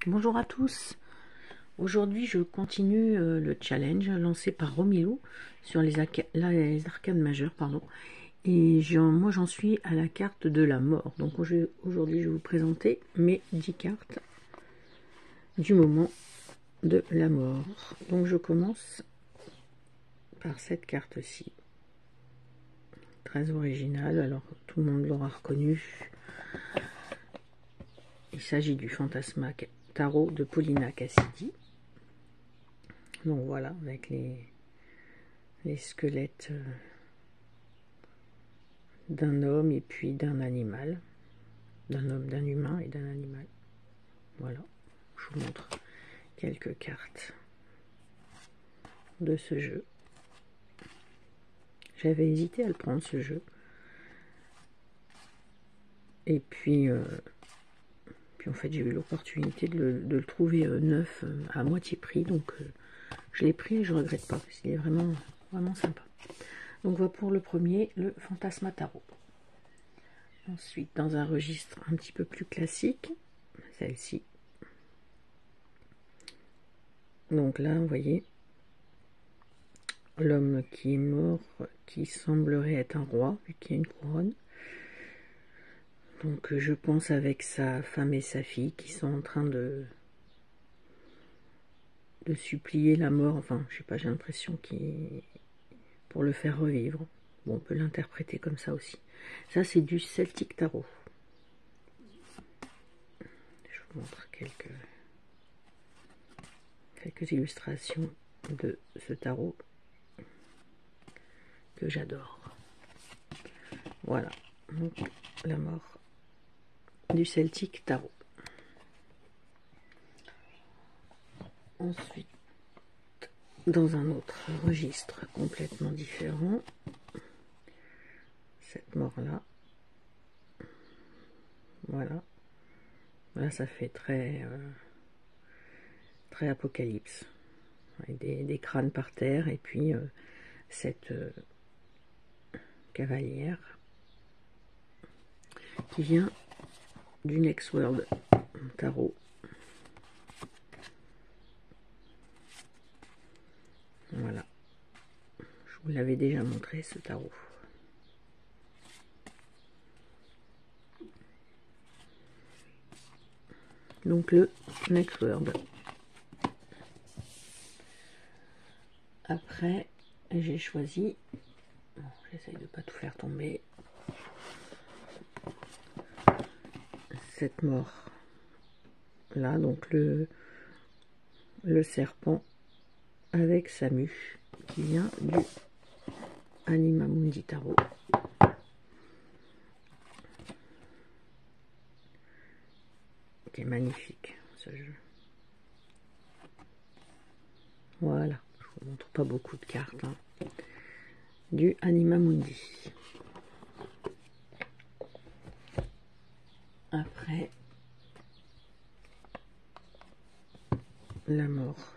Bonjour à tous. Aujourd'hui, je continue le challenge lancé par Romilou sur les arcades majeures, pardon. Et moi, j'en suis à la carte de la mort. Donc aujourd'hui, je vais vous présenter mes 10 cartes du moment de la mort. Donc je commence par cette carte-ci. Très originale, alors tout le monde l'aura reconnu. Il s'agit du Fantasma Tarot de Paulina Cassidy. Donc voilà, avec les squelettes d'un homme et puis d'un animal. D'un homme, d'un humain et d'un animal. Voilà, je vous montre quelques cartes de ce jeu. J'avais hésité à le prendre, ce jeu. Et puis en fait, j'ai eu l'opportunité de le trouver neuf à moitié prix. Donc je l'ai pris et je ne regrette pas, parce qu'il est vraiment, vraiment sympa. Donc voilà pour le premier, le Fantasma Tarot. Ensuite, dans un registre un petit peu plus classique, celle-ci. Donc là, vous voyez, l'homme qui est mort, qui semblerait être un roi, vu qu'il y a une couronne. Donc je pense avec sa femme et sa fille qui sont en train de supplier la mort. Enfin, je sais pas, j'ai l'impression qu'il pour le faire revivre. Bon, on peut l'interpréter comme ça aussi. Ça, c'est du Celtic Tarot. Je vous montre quelques illustrations de ce tarot que j'adore. Voilà, donc la mort du Celtic Tarot. Ensuite, dans un autre registre complètement différent, cette mort-là, voilà. Là, ça fait très apocalypse. Avec des crânes par terre et puis cette cavalière qui vient du Next World Tarot. Voilà. Je vous l'avais déjà montré, ce tarot. Donc le Next World. Après, j'ai choisi, bon, j'essaye de ne pas tout faire tomber, cette mort là, donc le serpent avec sa mue qui vient du Anima Mundi Tarot. Qui est magnifique, ce jeu. Voilà, je vous montre pas beaucoup de cartes, hein. Du Anima Mundi. Après, la mort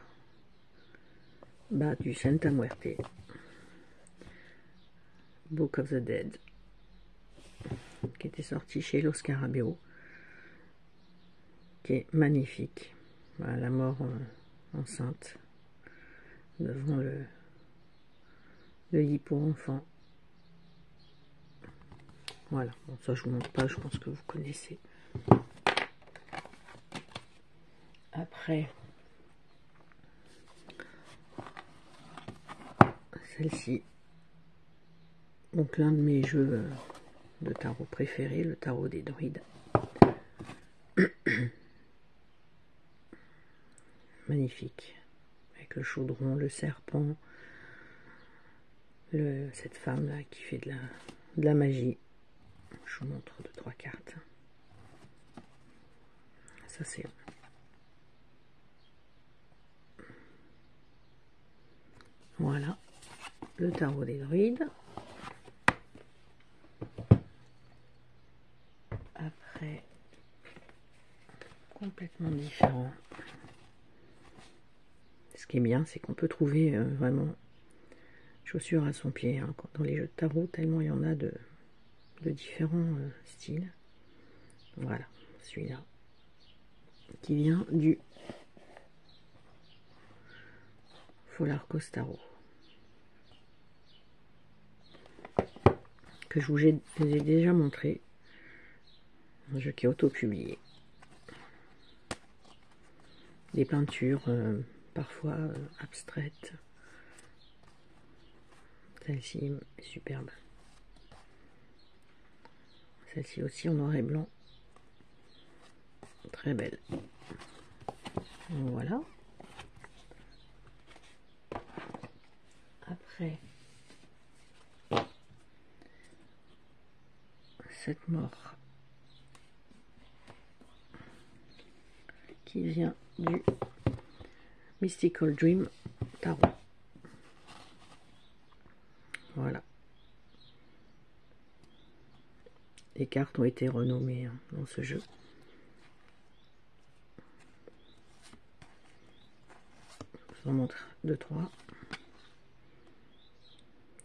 du Santa Muerte. Book of the Dead, qui était sorti chez Los Scarabeo, qui est magnifique. Voilà, la mort enceinte devant le lit pour enfants. Voilà, bon, ça je vous montre pas, je pense que vous connaissez. Après, celle-ci, donc l'un de mes jeux de tarot préférés, le tarot des druides. Magnifique, avec le chaudron, le serpent, cette femme là qui fait de la magie. Je vous montre 2-3 cartes. Ça c'est voilà le tarot des druides. Après, complètement différent. Ce qui est bien, c'est qu'on peut trouver vraiment chaussure à son pied, hein, dans les jeux de tarot, tellement il y en a de différents styles. Voilà, celui-là qui vient du Follarkos Tarot, que je vous ai déjà montré, un jeu qui est auto-publié. Des peintures parfois abstraites. Celle-ci est superbe. Celle-ci aussi en noir et blanc. Très belle. Voilà. Après, cette mort qui vient du Mystical Dream Tarot. Voilà. Les cartes ont été renommées dans ce jeu. Je vous en montre 2-3.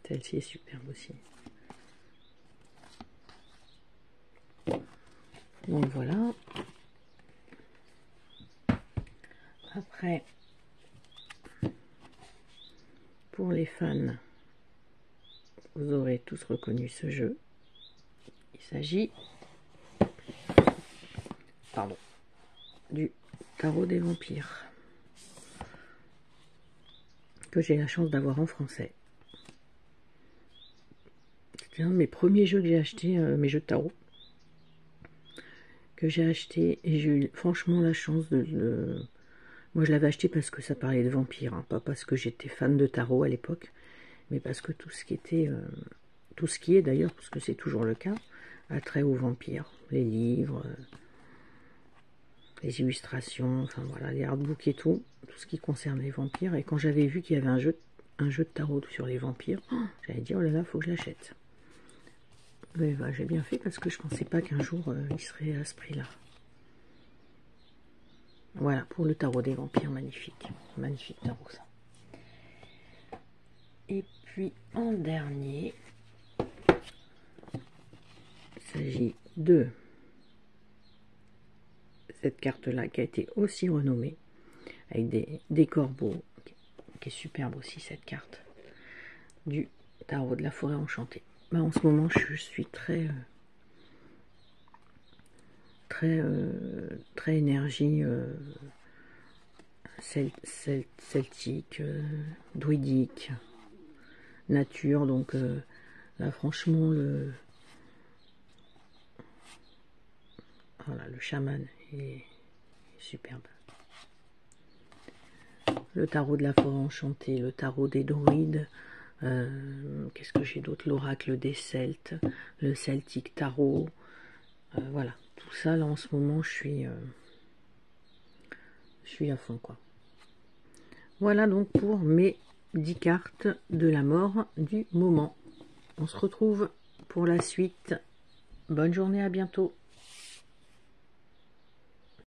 Celle-ci est superbe aussi. Donc voilà. Après, pour les fans, vous aurez tous reconnu ce jeu. Il s'agit du Tarot des Vampires, que j'ai la chance d'avoir en français. C'est un de mes premiers jeux que j'ai acheté, mes jeux de tarot, que j'ai acheté, et j'ai eu franchement la chance de le... Moi je l'avais acheté parce que ça parlait de vampires, hein, pas parce que j'étais fan de tarot à l'époque, mais parce que tout ce qui était, tout ce qui est d'ailleurs, parce que c'est toujours le cas, a trait aux vampires, les livres, les illustrations, enfin voilà, les artbooks et tout ce qui concerne les vampires. Et quand j'avais vu qu'il y avait un jeu de tarot sur les vampires, j'avais dit oh là là, faut que je l'achète. Mais bah, j'ai bien fait parce que je pensais pas qu'un jour il serait à ce prix-là. Voilà pour le tarot des vampires, magnifique, magnifique tarot ça. Et puis en dernier, il s'agit de cette carte-là qui a été aussi renommée, avec des corbeaux, qui est superbe aussi cette carte, du Tarot de la Forêt Enchantée. Bah, en ce moment, je suis très énergie celtique, druidique, nature, donc là franchement voilà, le chaman est superbe. Le tarot de la forêt enchantée, le tarot des druides, qu'est-ce que j'ai d'autre, l'oracle des Celtes, le Celtic Tarot, voilà, tout ça là en ce moment je suis à fond quoi. Voilà donc pour mes 10 cartes de la mort du moment. On se retrouve pour la suite. Bonne journée, à bientôt.